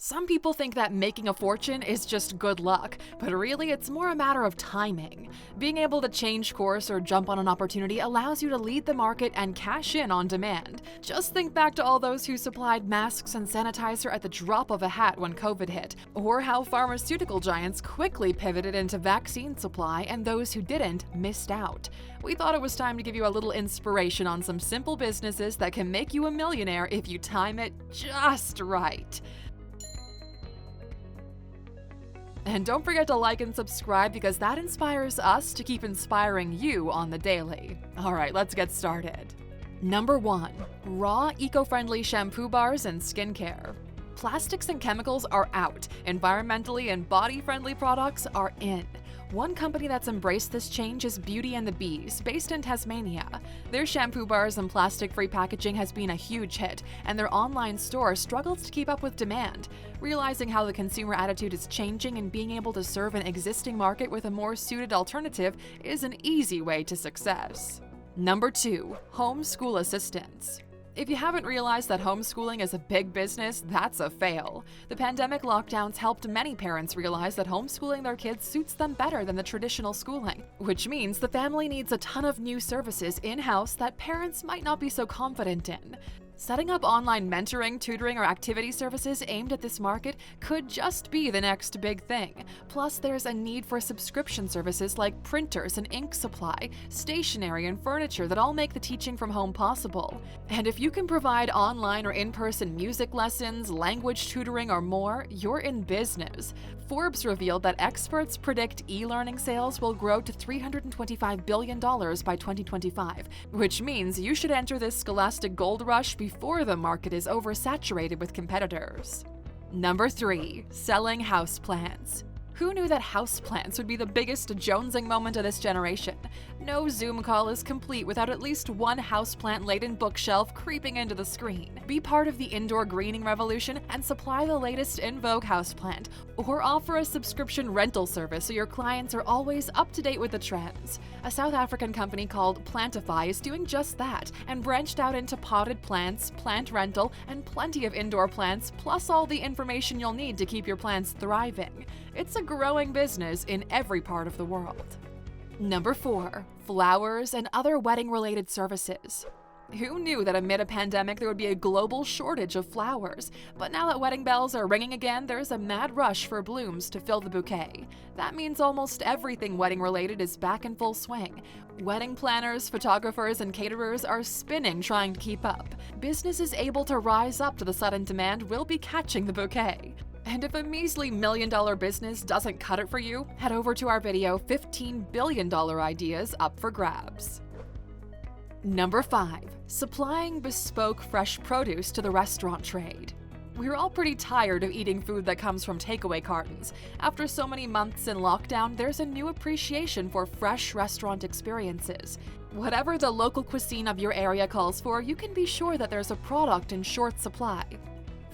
Some people think that making a fortune is just good luck, but really it's more a matter of timing. Being able to change course or jump on an opportunity allows you to lead the market and cash in on demand. Just think back to all those who supplied masks and sanitizer at the drop of a hat when COVID hit, or how pharmaceutical giants quickly pivoted into vaccine supply and those who didn't missed out. We thought it was time to give you a little inspiration on some simple businesses that can make you a millionaire if you time it just right. And don't forget to like and subscribe because that inspires us to keep inspiring you on the daily. Alright, let's get started. Number 1. Raw eco-friendly shampoo bars and skincare. Plastics and chemicals are out. Environmentally and body-friendly products are in. One company that's embraced this change is Beauty and the Bees, based in Tasmania. Their shampoo bars and plastic-free packaging has been a huge hit, and their online store struggles to keep up with demand. Realizing how the consumer attitude is changing and being able to serve an existing market with a more suited alternative is an easy way to success. Number 2. Homeschool assistants. If you haven't realized that homeschooling is a big business, that's a fail. The pandemic lockdowns helped many parents realize that homeschooling their kids suits them better than the traditional schooling, which means the family needs a ton of new services in-house that parents might not be so confident in. Setting up online mentoring, tutoring, or activity services aimed at this market could just be the next big thing. Plus, there's a need for subscription services like printers and ink supply, stationery, and furniture that all make the teaching from home possible. And if you can provide online or in-person music lessons, language tutoring, or more, you're in business. Forbes revealed that experts predict e-learning sales will grow to $325 billion by 2025, which means you should enter this scholastic gold rush before the market is oversaturated with competitors. Number 3. Selling houseplants. Who knew that houseplants would be the biggest jonesing moment of this generation? No Zoom call is complete without at least one houseplant-laden bookshelf creeping into the screen. Be part of the indoor greening revolution and supply the latest in vogue houseplant, or offer a subscription rental service so your clients are always up to date with the trends. A South African company called Plantify is doing just that and branched out into potted plants, plant rental, and plenty of indoor plants, plus all the information you'll need to keep your plants thriving. It's a growing business in every part of the world. Number 4. Flowers and other wedding-related services. Who knew that amid a pandemic there would be a global shortage of flowers? But now that wedding bells are ringing again, there's a mad rush for blooms to fill the bouquet. That means almost everything wedding-related is back in full swing. Wedding planners, photographers, and caterers are spinning trying to keep up. Businesses able to rise up to the sudden demand will be catching the bouquet. And if a measly $1 million business doesn't cut it for you, head over to our video, $15 billion Ideas Up for Grabs. Number 5. Supplying bespoke fresh produce to the restaurant trade. We're all pretty tired of eating food that comes from takeaway cartons. After so many months in lockdown, there's a new appreciation for fresh restaurant experiences. Whatever the local cuisine of your area calls for, you can be sure that there's a product in short supply.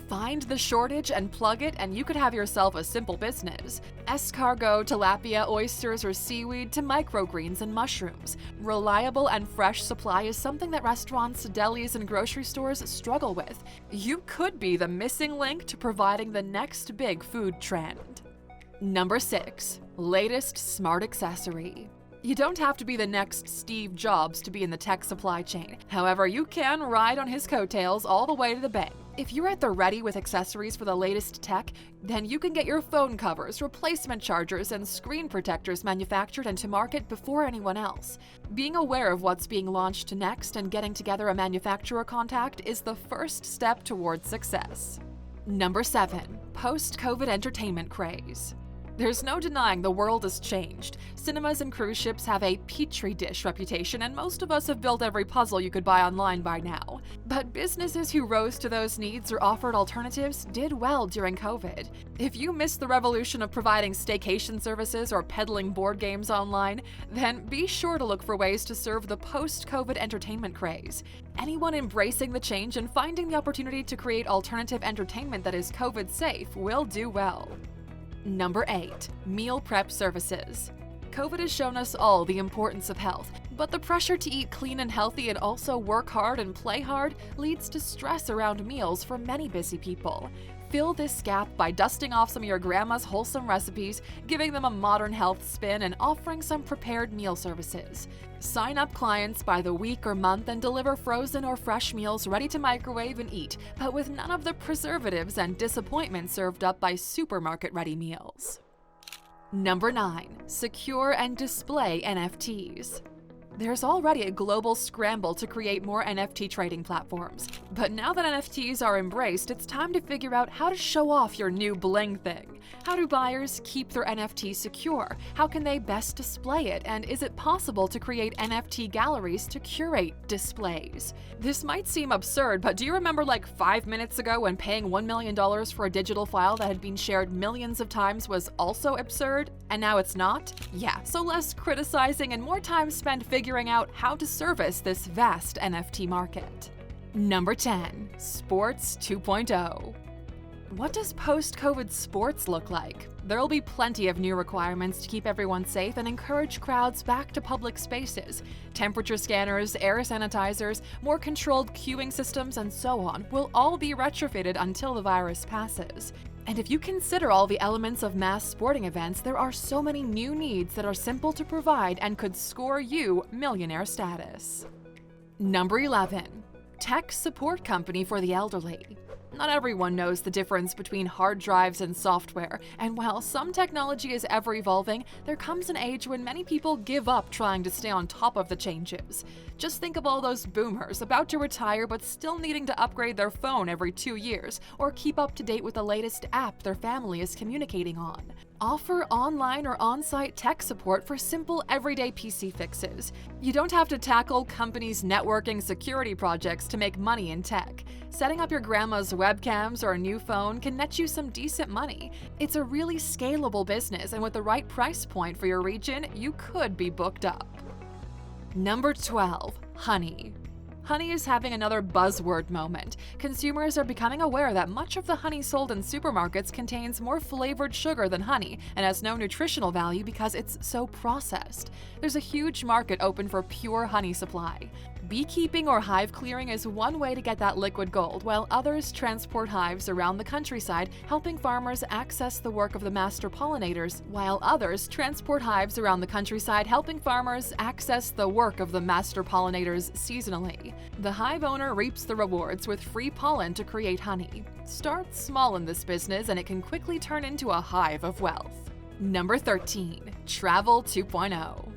Find the shortage and plug it, and you could have yourself a simple business. Escargot, tilapia, oysters, or seaweed to microgreens and mushrooms. Reliable and fresh supply is something that restaurants, delis, and grocery stores struggle with. You could be the missing link to providing the next big food trend. Number 6. Latest smart accessory. You don't have to be the next Steve Jobs to be in the tech supply chain. However, you can ride on his coattails all the way to the bank. If you're at the ready with accessories for the latest tech, then you can get your phone covers, replacement chargers, and screen protectors manufactured and to market before anyone else. Being aware of what's being launched next and getting together a manufacturer contact is the first step towards success. Number 7. Post-COVID entertainment craze. There's no denying the world has changed. Cinemas and cruise ships have a petri dish reputation, and most of us have built every puzzle you could buy online by now. But businesses who rose to those needs or offered alternatives did well during COVID. If you missed the revolution of providing staycation services or peddling board games online, then be sure to look for ways to serve the post-COVID entertainment craze. Anyone embracing the change and finding the opportunity to create alternative entertainment that is COVID-safe will do well. Number 8. Meal prep services. COVID has shown us all the importance of health, but the pressure to eat clean and healthy and also work hard and play hard leads to stress around meals for many busy people. Fill this gap by dusting off some of your grandma's wholesome recipes, giving them a modern health spin, and offering some prepared meal services. Sign up clients by the week or month and deliver frozen or fresh meals ready to microwave and eat, but with none of the preservatives and disappointment served up by supermarket-ready meals. Number 9. Secure and display NFTs. There's already a global scramble to create more NFT trading platforms. But now that NFTs are embraced, it's time to figure out how to show off your new bling thing. How do buyers keep their NFT secure? How can they best display it? And is it possible to create NFT galleries to curate displays? This might seem absurd, but do you remember like 5 minutes ago when paying $1 million for a digital file that had been shared millions of times was also absurd? And now it's not? Yeah, so less criticizing and more time spent figuring out how to service this vast NFT market. Number 10. Sports 2.0. What does post-COVID sports look like? There'll be plenty of new requirements to keep everyone safe and encourage crowds back to public spaces. Temperature scanners, air sanitizers, more controlled queuing systems, and so on will all be retrofitted until the virus passes. And if you consider all the elements of mass sporting events, there are so many new needs that are simple to provide and could score you millionaire status. Number 11. Tech support company for the elderly. Not everyone knows the difference between hard drives and software, and while some technology is ever evolving, there comes an age when many people give up trying to stay on top of the changes. Just think of all those boomers about to retire but still needing to upgrade their phone every 2 years, or keep up to date with the latest app their family is communicating on. Offer online or on-site tech support for simple everyday PC fixes. You don't have to tackle companies' networking security projects to make money in tech. Setting up your grandma's webcams or a new phone can net you some decent money. It's a really scalable business, and with the right price point for your region, you could be booked up. Number 12. Honey. Honey is having another buzzword moment. Consumers are becoming aware that much of the honey sold in supermarkets contains more flavored sugar than honey and has no nutritional value because it's so processed. There's a huge market open for pure honey supply. Beekeeping or hive clearing is one way to get that liquid gold, while others transport hives around the countryside, helping farmers access the work of the master pollinators, while others transport hives around the countryside, helping farmers access the work of the master pollinators seasonally. The hive owner reaps the rewards with free pollen to create honey. Start small in this business and it can quickly turn into a hive of wealth. Number 13. Travel 2.0.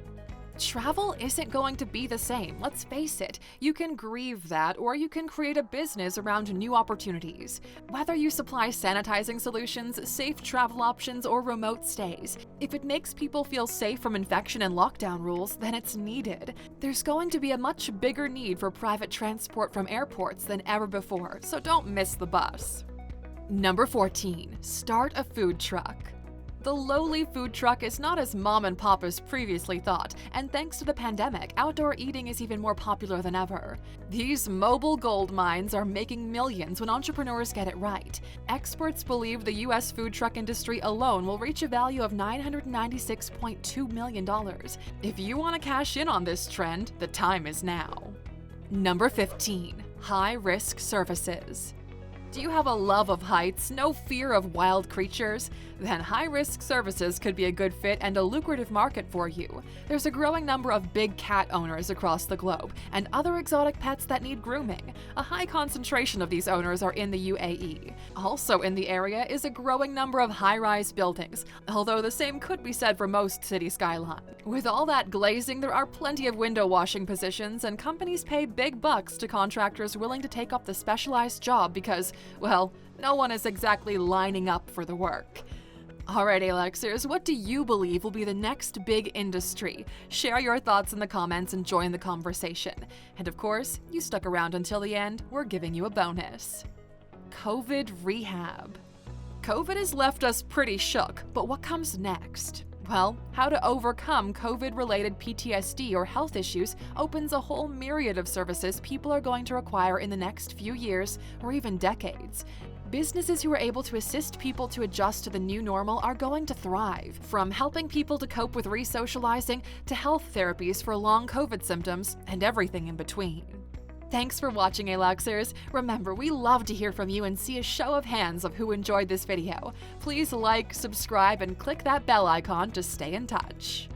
Travel isn't going to be the same, let's face it. You can grieve that, or you can create a business around new opportunities. Whether you supply sanitizing solutions, safe travel options, or remote stays, if it makes people feel safe from infection and lockdown rules, then it's needed. There's going to be a much bigger need for private transport from airports than ever before, so don't miss the bus. Number 14. Start a food truck. The lowly food truck is not as mom and pop as previously thought, and thanks to the pandemic, outdoor eating is even more popular than ever. These mobile gold mines are making millions when entrepreneurs get it right. Experts believe the U.S. food truck industry alone will reach a value of $996.2 million. If you want to cash in on this trend, the time is now. Number 15. High-risk services. Do you have a love of heights, no fear of wild creatures? Then high-risk services could be a good fit and a lucrative market for you. There's a growing number of big cat owners across the globe and other exotic pets that need grooming. A high concentration of these owners are in the UAE. Also in the area is a growing number of high-rise buildings, although the same could be said for most city skyline. With all that glazing, there are plenty of window washing positions, and companies pay big bucks to contractors willing to take up the specialized job because, well, no one is exactly lining up for the work. Alright, Alexers, what do you believe will be the next big industry? Share your thoughts in the comments and join the conversation. And of course, you stuck around until the end, we're giving you a bonus. COVID rehab. COVID has left us pretty shook, but what comes next? Well, how to overcome COVID-related PTSD or health issues opens a whole myriad of services people are going to require in the next few years or even decades. Businesses who are able to assist people to adjust to the new normal are going to thrive, from helping people to cope with re-socializing to health therapies for long COVID symptoms and everything in between. Thanks for watching, Aluxers. Remember, we love to hear from you and see a show of hands of who enjoyed this video. Please like, subscribe, and click that bell icon to stay in touch.